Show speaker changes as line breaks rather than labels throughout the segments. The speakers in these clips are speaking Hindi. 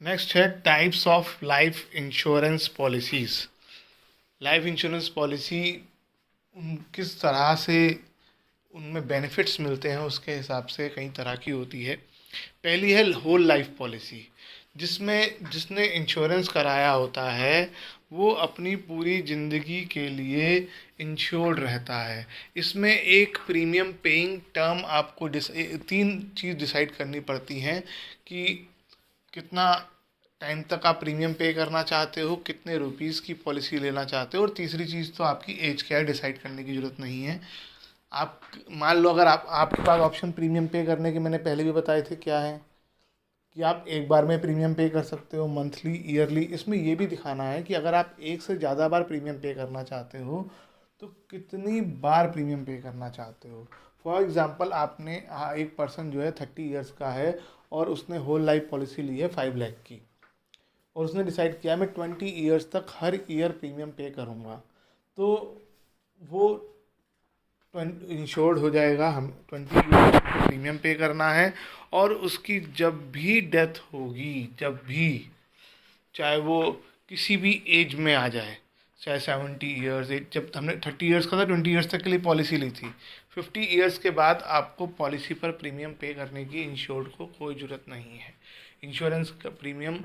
नेक्स्ट है types of life insurance policies. Life insurance policy किस तरह से उनमें बेनिफिट्स मिलते हैं उसके हिसाब से कई तरह की होती है। पहली है होल लाइफ पॉलिसी, जिसमें जिसने इंश्योरेंस कराया होता है वो अपनी पूरी ज़िंदगी के लिए इंश्योर्ड रहता है। इसमें एक प्रीमियम पेइंग टर्म आपको तीन चीज़ डिसाइड करनी पड़ती हैं कि कितना टाइम तक आप प्रीमियम पे करना चाहते हो, कितने रुपीज़ की पॉलिसी लेना चाहते हो, और तीसरी चीज़ तो आपकी एज क्या है डिसाइड करने की ज़रूरत नहीं है। आप मान लो अगर आपके पास ऑप्शन प्रीमियम पे करने के मैंने पहले भी बताए थे क्या है कि आप एक बार में प्रीमियम पे कर सकते हो, मंथली, ईयरली। इसमें ये भी दिखाना है कि अगर आप एक से ज़्यादा बार प्रीमियम पे करना चाहते हो तो कितनी बार प्रीमियम पे करना चाहते हो। फॉर एग्ज़ाम्पल आपने एक पर्सन जो है 30 ईयर्स का है और उसने होल लाइफ पॉलिसी ली है 5 लाख की, और उसने डिसाइड किया मैं 20 ईयर्स तक हर ईयर प्रीमियम पे करूँगा, तो वो इंश्योर्ड हो जाएगा। हम 20 ईयर प्रीमियम पे करना है, और उसकी जब भी डेथ होगी, जब भी, चाहे वो किसी भी एज में आ जाए, चाहे 70 ईयर्स, जब हमने 30 ईयर्स का था 20 ईयर्स तक के लिए पॉलिसी ली थी, 50 ईयर्स के बाद आपको पॉलिसी पर प्रीमियम पे करने की इंश्योर्ड को कोई ज़रूरत नहीं है। इंश्योरेंस का प्रीमियम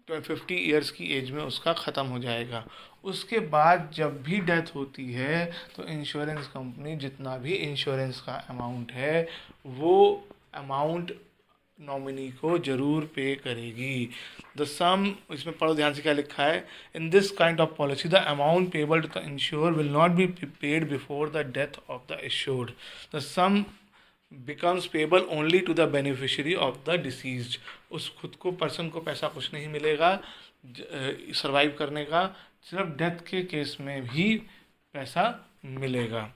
50 ईयर्स की एज में उसका ख़त्म हो जाएगा। उसके बाद जब भी डेथ होती है तो इंश्योरेंस कंपनी जितना भी इंश्योरेंस का अमाउंट है वो अमाउंट नॉमिनी को ज़रूर पे करेगी। द सम, इसमें पढ़ो ध्यान से क्या लिखा है, in this kind of policy the amount payable to the insure will not be paid before the death of the insured. The sum becomes payable only to the beneficiary of the deceased. उस खुद को पर्सन को पैसा कुछ नहीं मिलेगा सरवाइव करने का, सिर्फ डेथ के केस में भी पैसा मिलेगा।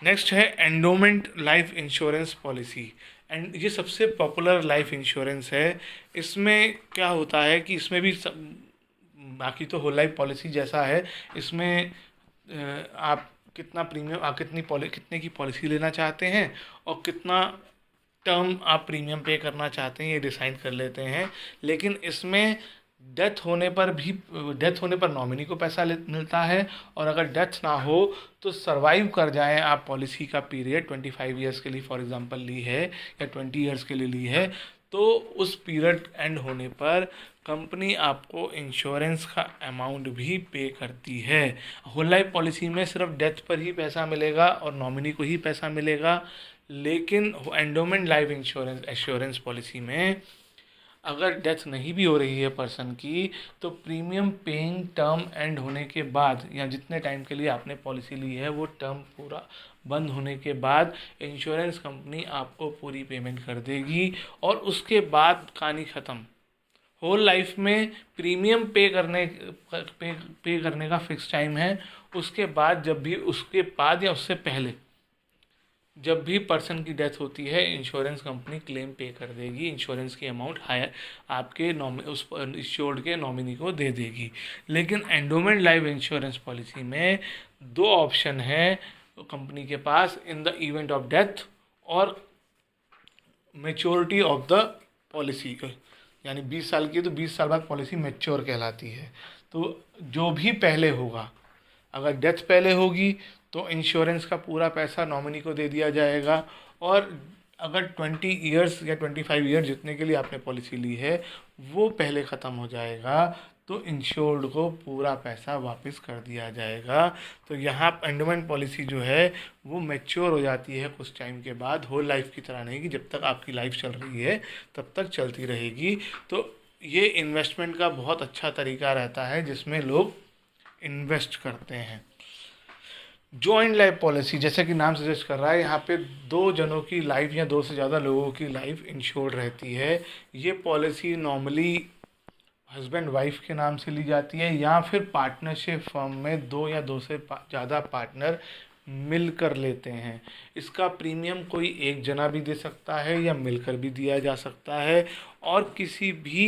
नेक्स्ट है endowment life insurance policy, and ये सबसे पॉपुलर लाइफ इंश्योरेंस है। इसमें क्या होता है कि इसमें भी बाकी तो होल लाइफ पॉलिसी जैसा है, इसमें आप कितना प्रीमियम, आप कितने की पॉलिसी लेना चाहते हैं और कितना टर्म आप प्रीमियम पे करना चाहते हैं ये डिसाइड कर लेते हैं। लेकिन इसमें डेथ होने पर नॉमिनी को पैसा मिलता है, और अगर डेथ ना हो तो सरवाइव कर जाएं आप पॉलिसी का पीरियड 25 ईयर्स के लिए फॉर एग्जांपल ली है या 20 ईयर्स के लिए ली है, तो उस पीरियड एंड होने पर कंपनी आपको इंश्योरेंस का अमाउंट भी पे करती है। होल लाइफ पॉलिसी में सिर्फ डेथ पर ही पैसा मिलेगा और नॉमिनी को ही पैसा मिलेगा, लेकिन endowment life insurance assurance policy में अगर डेथ नहीं भी हो रही है पर्सन की, तो प्रीमियम पेइंग टर्म एंड होने के बाद या जितने टाइम के लिए आपने पॉलिसी ली है वो टर्म पूरा बंद होने के बाद इंश्योरेंस कंपनी आपको पूरी पेमेंट कर देगी, और उसके बाद कहानी ख़त्म। होल लाइफ में प्रीमियम पे करने का फिक्स टाइम है। उसके बाद जब भी, उसके बाद या उससे पहले जब भी पर्सन की डेथ होती है इंश्योरेंस कंपनी क्लेम पे कर देगी, इंश्योरेंस की अमाउंट हायर आपके उस इंश्योर्ड के नॉमिनी को दे देगी। लेकिन एंडोमेंट लाइफ इंश्योरेंस पॉलिसी में दो ऑप्शन है कंपनी के पास, in the event of death और मेच्योरिटी ऑफ द पॉलिसी। यानी 20 साल की है तो 20 साल बाद पॉलिसी मेच्योर कहलाती है। तो जो भी पहले होगा, अगर डेथ पहले होगी तो इंश्योरेंस का पूरा पैसा नॉमिनी को दे दिया जाएगा, और अगर 20 ईयर्स या 25 ईयर जितने के लिए आपने पॉलिसी ली है वो पहले ख़त्म हो जाएगा तो इंश्योर्ड को पूरा पैसा वापस कर दिया जाएगा। तो यहाँ एंडोमेंट पॉलिसी जो है वो मैच्योर हो जाती है कुछ टाइम के बाद, होल लाइफ की तरह नहीं कि जब तक आपकी लाइफ चल रही है तब तक चलती रहेगी। तो ये इन्वेस्टमेंट का बहुत अच्छा तरीका रहता है जिसमें लोग इन्वेस्ट करते हैं। जॉइंट लाइफ पॉलिसी, जैसे कि नाम सजेस्ट कर रहा है, यहाँ पे दो जनों की लाइफ या दो से ज़्यादा लोगों की लाइफ इंश्योर्ड रहती है। ये पॉलिसी नॉर्मली हस्बैंड वाइफ के नाम से ली जाती है, या फिर पार्टनरशिप फर्म में दो या दो से ज़्यादा पार्टनर मिलकर लेते हैं। इसका प्रीमियम कोई एक जना भी दे सकता है या मिलकर भी दिया जा सकता है, और किसी भी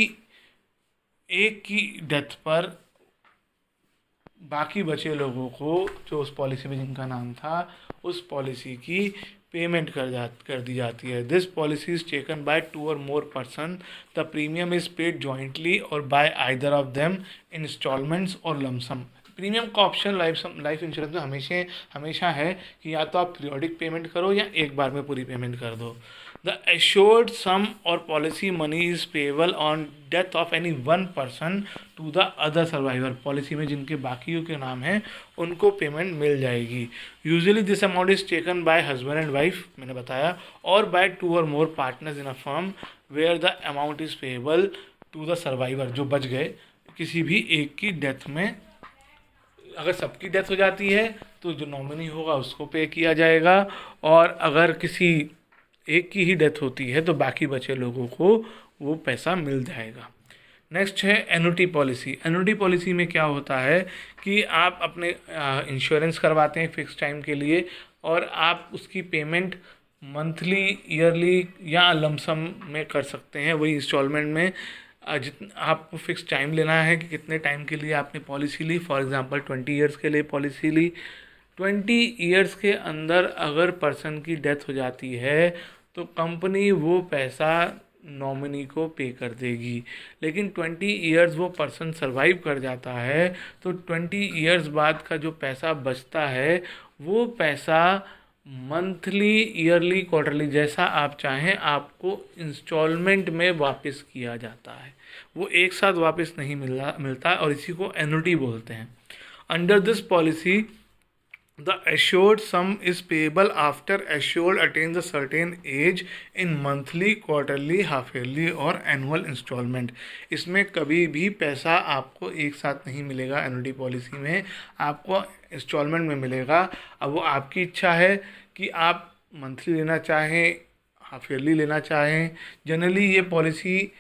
एक की डेथ पर बाकी बचे लोगों को, जो उस पॉलिसी में जिनका नाम था, उस पॉलिसी की पेमेंट कर दी जाती है। This policy is taken by 2 or more person. The premium is paid jointly or by either of them in instalments or lump sum. Premium का ऑप्शन लाइफ इंश्योरेंस में हमेशा है कि या तो आप पीरियोडिक पेमेंट करो या एक बार में पूरी पेमेंट कर दो। द एश्योर्ड सम और policy money is payable on death of any one person to the other survivor. Policy में जिनके बाकियों के नाम हैं उनको पेमेंट मिल जाएगी। Usually this amount is taken by husband and wife, मैंने बताया, or by 2 or more partners in a firm where the amount is payable to the survivor. जो बच गए किसी भी एक की डेथ में, अगर सबकी डेथ हो जाती है तो जो नॉमिनी होगा उसको पे किया जाएगा, और अगर किसी एक की ही डेथ होती है तो बाकी बचे लोगों को वो पैसा मिल जाएगा। नेक्स्ट है एन्युटी पॉलिसी। एन्युटी पॉलिसी में क्या होता है कि आप अपने इंश्योरेंस करवाते हैं फिक्स टाइम के लिए, और आप उसकी पेमेंट मंथली, ईयरली या लमसम में कर सकते हैं, वही इंस्टॉलमेंट में। आपको फिक्स टाइम लेना है कि कितने टाइम के लिए आपने पॉलिसी ली। फॉर एग्जांपल 20 ईयर्स के लिए पॉलिसी ली। 20 ईयर्स के अंदर अगर पर्सन की डेथ हो जाती है तो कंपनी वो पैसा नॉमिनी को पे कर देगी। लेकिन 20 ईयर्स वो पर्सन सरवाइव कर जाता है तो 20 ईयर्स बाद का जो पैसा बचता है वो पैसा मंथली, ईयरली, क्वार्टरली, जैसा आप चाहें, आपको इंस्टॉलमेंट में वापस किया जाता है। वो एक साथ वापस नहीं मिलता, और इसी को एन्युटी बोलते हैं। Under this policy the assured sum is payable after assured attains a certain age in monthly, quarterly, half yearly और annual installment। इसमें कभी भी पैसा आपको एक साथ नहीं मिलेगा। एन्युटी पॉलिसी में आपको इंस्टॉलमेंट में मिलेगा। अब वो आपकी इच्छा है कि आप मंथली लेना चाहें, हाफ ईयरली लेना चाहें। जनरली ये पॉलिसी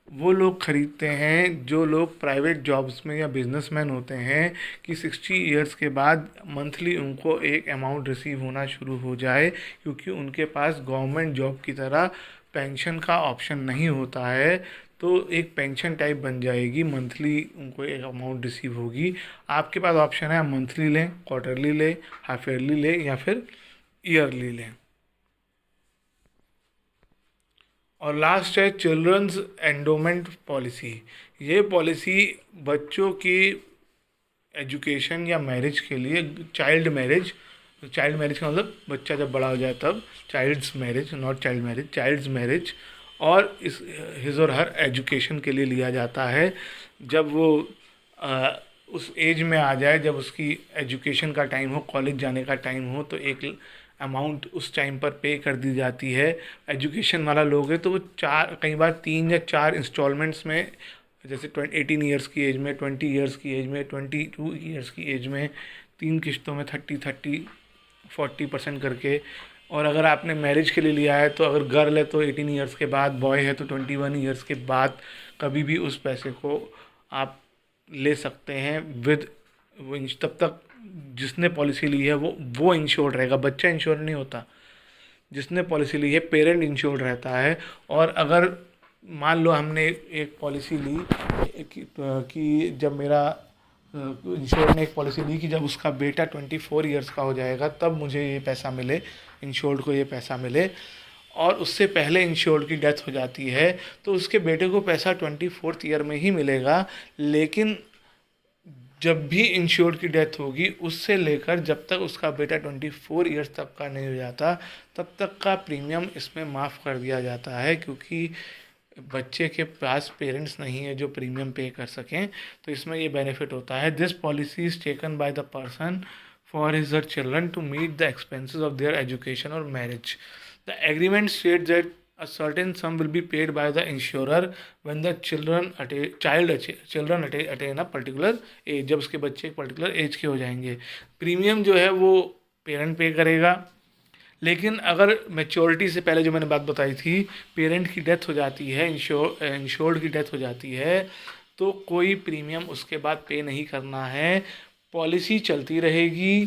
वो लोग ख़रीदते हैं जो लोग प्राइवेट जॉब्स में या बिजनेसमैन होते हैं कि 60 ईयर्स के बाद मंथली उनको एक अमाउंट रिसीव होना शुरू हो जाए, क्योंकि उनके पास गवर्नमेंट जॉब की तरह पेंशन का ऑप्शन नहीं होता है। तो एक पेंशन टाइप बन जाएगी, मंथली उनको एक अमाउंट रिसीव होगी। आपके पास ऑप्शन है, आप मंथली लें, क्वार्टरली लें, हाफ ईयरली लें या फिर ईयरली लें। और लास्ट है चिल्ड्रंस एंडोमेंट पॉलिसी। ये पॉलिसी बच्चों की एजुकेशन या मैरिज के लिए, चाइल्ड मैरिज का मतलब बच्चा जब बड़ा हो जाए तब, child's marriage, not child marriage, child's marriage, और इस हिज और हर एजुकेशन के लिए लिया जाता है। जब वो उस एज में आ जाए, जब उसकी एजुकेशन का टाइम हो, कॉलेज जाने का टाइम हो, तो एक अमाउंट उस टाइम पर पे कर दी जाती है। एजुकेशन वाला लोग है तो वो कई बार 3 या 4 इंस्टॉलमेंट्स में, जैसे 18 ईयर्स की एज में, 20 ईयर्स की एज में, 22 ईयर्स की एज में, 3 किश्तों में 30-40% करके। और अगर आपने मैरिज के लिए लिया है तो अगर गर्ल है तो 18 ईयर्स के बाद, बॉय है तो 21 ईयर्स के बाद कभी भी उस पैसे को आप ले सकते हैं विद, तब तक जिसने पॉलिसी ली है वो इंश्योर्ड रहेगा। बच्चा इंश्योर्ड नहीं होता, जिसने पॉलिसी ली है पेरेंट इंश्योर्ड रहता है। और अगर मान लो हमने एक पॉलिसी ली कि जब मेरा इंश्योर्ड ने एक पॉलिसी ली कि जब उसका बेटा 24 ईयर्स का हो जाएगा तब मुझे ये पैसा मिले, इंश्योर्ड को ये पैसा मिले, और उससे पहले इंश्योर्ड की डेथ हो जाती है तो उसके बेटे को पैसा 24th ईयर में ही मिलेगा। लेकिन जब भी इंश्योर्ड की डेथ होगी उससे लेकर जब तक उसका बेटा 24 ईयर्स तक का नहीं हो जाता तब तक का प्रीमियम इसमें माफ़ कर दिया जाता है, क्योंकि बच्चे के पास पेरेंट्स नहीं है जो प्रीमियम पे कर सकें। तो इसमें ये बेनिफिट होता है। This policy is taken by the person for his or children to meet the expenses of their education or marriage. The agreement state that a certain sum will be paid by the insurer when the children attain a particular age। जब उसके बच्चे एक पर्टिकुलर एज के हो जाएंगे, प्रीमियम जो है वो पेरेंट पे करेगा। लेकिन अगर मैच्योरिटी से पहले, जो मैंने बात बताई थी, पेरेंट की डेथ हो जाती है, इंश्योर्ड की डेथ हो जाती है, तो कोई प्रीमियम उसके बाद पे नहीं करना है, पॉलिसी चलती रहेगी।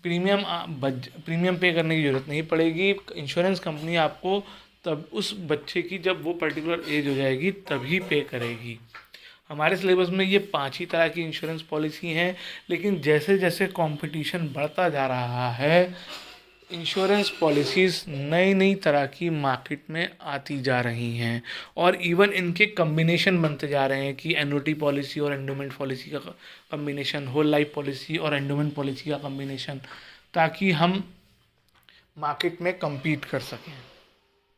प्रीमियम पे करने की ज़रूरत नहीं पड़ेगी। इंश्योरेंस कंपनी आपको तब उस बच्चे की जब वो पर्टिकुलर एज हो जाएगी तभी पे करेगी। हमारे सिलेबस में ये 5 ही तरह की इंश्योरेंस पॉलिसी हैं, लेकिन जैसे जैसे कंपटीशन बढ़ता जा रहा है इंश्योरेंस पॉलिसीज़ नई नई तरह की मार्केट में आती जा रही हैं और इवन इनके कम्बिनेशन बनते जा रहे हैं कि एन्युटी पॉलिसी और एंडोमेंट पॉलिसी का कम्बिनेशन, होल लाइफ पॉलिसी और एंडोमेंट पॉलिसी का कम्बिनेशन, ताकि हम मार्केट में compete कर सकें।